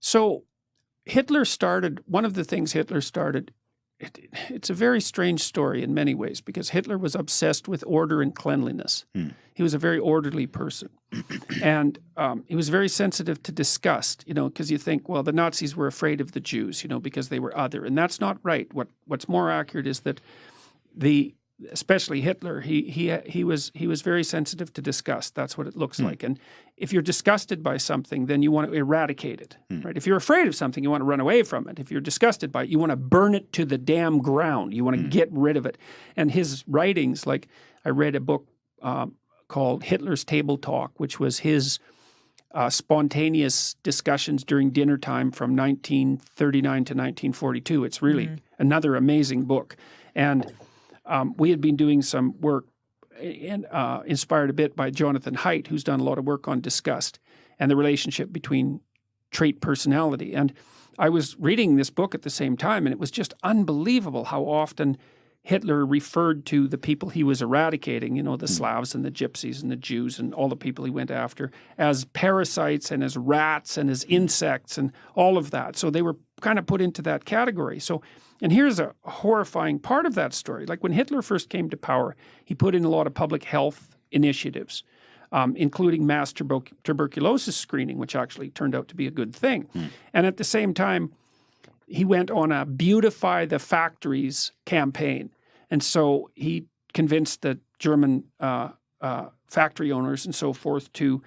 So Hitler started, one of the things Hitler started, it's a very strange story in many ways, because Hitler was obsessed with order and cleanliness. He was a very orderly person. And he was very sensitive to disgust, because you think, well, the Nazis were afraid of the Jews, because they were other. And that's not right. What's more accurate is that especially Hitler, he was very sensitive to disgust. That's what it looks like. And if you're disgusted by something, then you want to eradicate it, right? If you're afraid of something, you want to run away from it. If you're disgusted by it, you want to burn it to the damn ground. You want to get rid of it. And his writings, like I read a book called Hitler's Table Talk, which was his spontaneous discussions during dinner time from 1939 to 1942. It's really another amazing book. And we had been doing some work inspired a bit by Jonathan Haidt, who's done a lot of work on disgust and the relationship between trait personality. And I was reading this book at the same time, and it was just unbelievable how often Hitler referred to the people he was eradicating, the Slavs and the Gypsies and the Jews and all the people he went after, as parasites and as rats and as insects and all of that. So they were kind of put into that category. And here's a horrifying part of that story. Like when Hitler first came to power, he put in a lot of public health initiatives, including mass tuberculosis screening, which actually turned out to be a good thing. And at the same time, he went on a beautify the factories campaign. And so he convinced the German factory owners and so forth to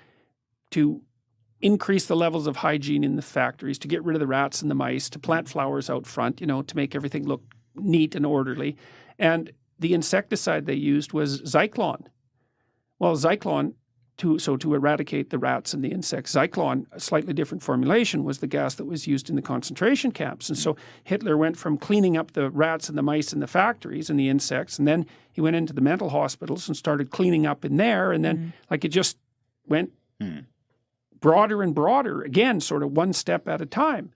increase the levels of hygiene in the factories, to get rid of the rats and the mice, to plant flowers out front, to make everything look neat and orderly. And the insecticide they used was Zyklon. Well, Zyklon, to eradicate the rats and the insects, Zyklon, a slightly different formulation, was the gas that was used in the concentration camps. And so Hitler went from cleaning up the rats and the mice in the factories and the insects, and then he went into the mental hospitals and started cleaning up in there. And then it just went broader and broader, again, sort of one step at a time.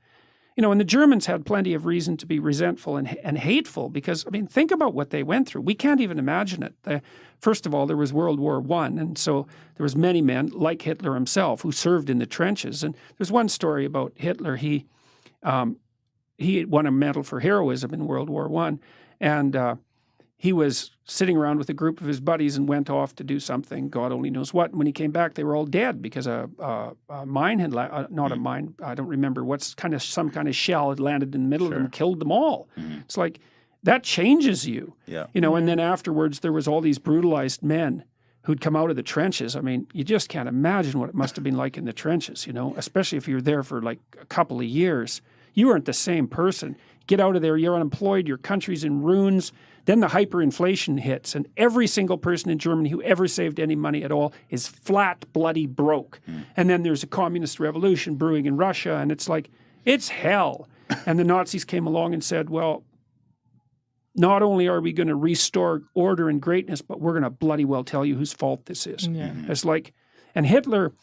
And the Germans had plenty of reason to be resentful and hateful because, think about what they went through. We can't even imagine it. First of all, there was World War I, and so there was many men, like Hitler himself, who served in the trenches. And there's one story about Hitler. He won a medal for heroism in World War I, and he was sitting around with a group of his buddies and went off to do something, God only knows what. And when he came back, they were all dead because a mine had, not a mine, I don't remember, some kind of shell had landed in the middle of them, killed them all. It's like, that changes you. And then afterwards, there was all these brutalized men who'd come out of the trenches. You just can't imagine what it must have been like in the trenches, especially if you were there for like a couple of years. You weren't the same person. Get out of there, you're unemployed, your country's in ruins. Then the hyperinflation hits, and every single person in Germany who ever saved any money at all is flat, bloody broke. And then there's a communist revolution brewing in Russia, and it's like, it's hell. And the Nazis came along and said, well, not only are we going to restore order and greatness, but we're going to bloody well tell you whose fault this is. It's like, and Hitler,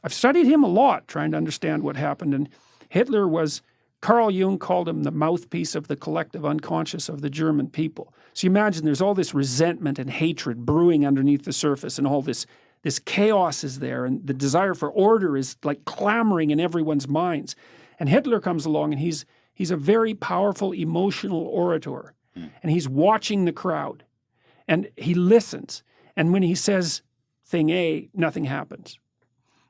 I've studied him a lot trying to understand what happened, and Hitler was, Carl Jung called him the mouthpiece of the collective unconscious of the German people. So you imagine there's all this resentment and hatred brewing underneath the surface, and all this chaos is there, and the desire for order is like clamoring in everyone's minds. And Hitler comes along, and he's a very powerful emotional orator, and he's watching the crowd, and he listens. And when he says thing A, nothing happens.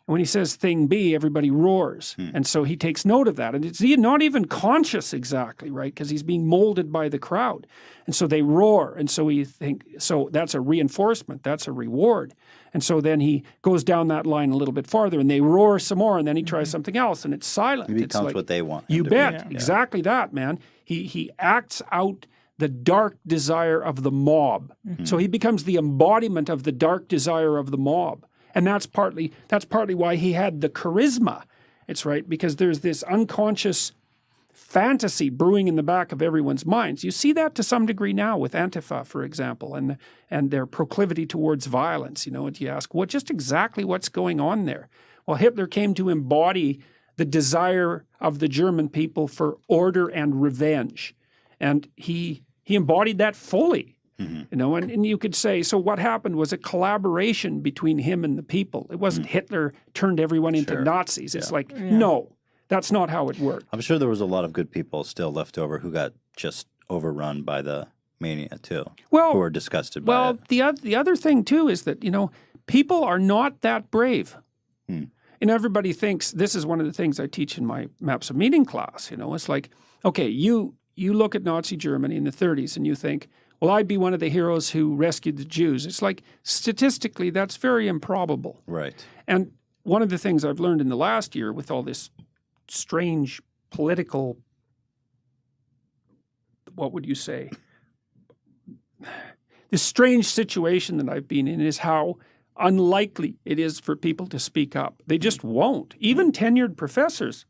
And when he says thing B, everybody roars. And so he takes note of that. And it's not even conscious exactly, right? Because he's being molded by the crowd. And so they roar. And so so that's a reinforcement. That's a reward. And so then he goes down that line a little bit farther, and they roar some more, and then he tries something else, and it's silent. He becomes what they want. You bet. Exactly that, man. He acts out the dark desire of the mob. So he becomes the embodiment of the dark desire of the mob. And that's partly why he had the charisma. It's right, because there's this unconscious fantasy brewing in the back of everyone's minds. You see that to some degree now with Antifa, for example, and their proclivity towards violence. And you ask, just exactly what's going on there? Well, Hitler came to embody the desire of the German people for order and revenge. And he embodied that fully. And you could say, so what happened was a collaboration between him and the people. It wasn't Hitler turned everyone into Nazis. It's like, no, That's not how it worked. I'm sure there was a lot of good people still left over who got just overrun by the mania too. Well, who were disgusted by it. The other thing too is that, you know, people are not that brave. And everybody thinks, this is one of the things I teach in my Maps of Meaning class, you know, it's like, okay, you look at Nazi Germany in the 30s and you think, well, I'd be one of the heroes who rescued the Jews. It's like, statistically, that's very improbable. Right. And one of the things I've learned in the last year with all this strange political, what would you say? This strange situation that I've been in is how unlikely it is for people to speak up. They just won't. Even tenured professors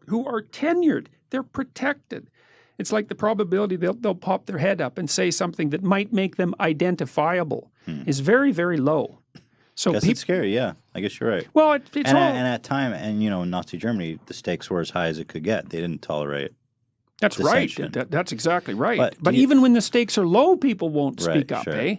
who are tenured, they're protected. It's like the probability they'll pop their head up and say something that might make them identifiable is very, very low. So it's scary, yeah. I guess you're right. Well, it's and at time, and you know, in Nazi Germany, the stakes were as high as it could get. They didn't tolerate. That's right. That's exactly right. But even when the stakes are low, people won't speak up, sure. eh?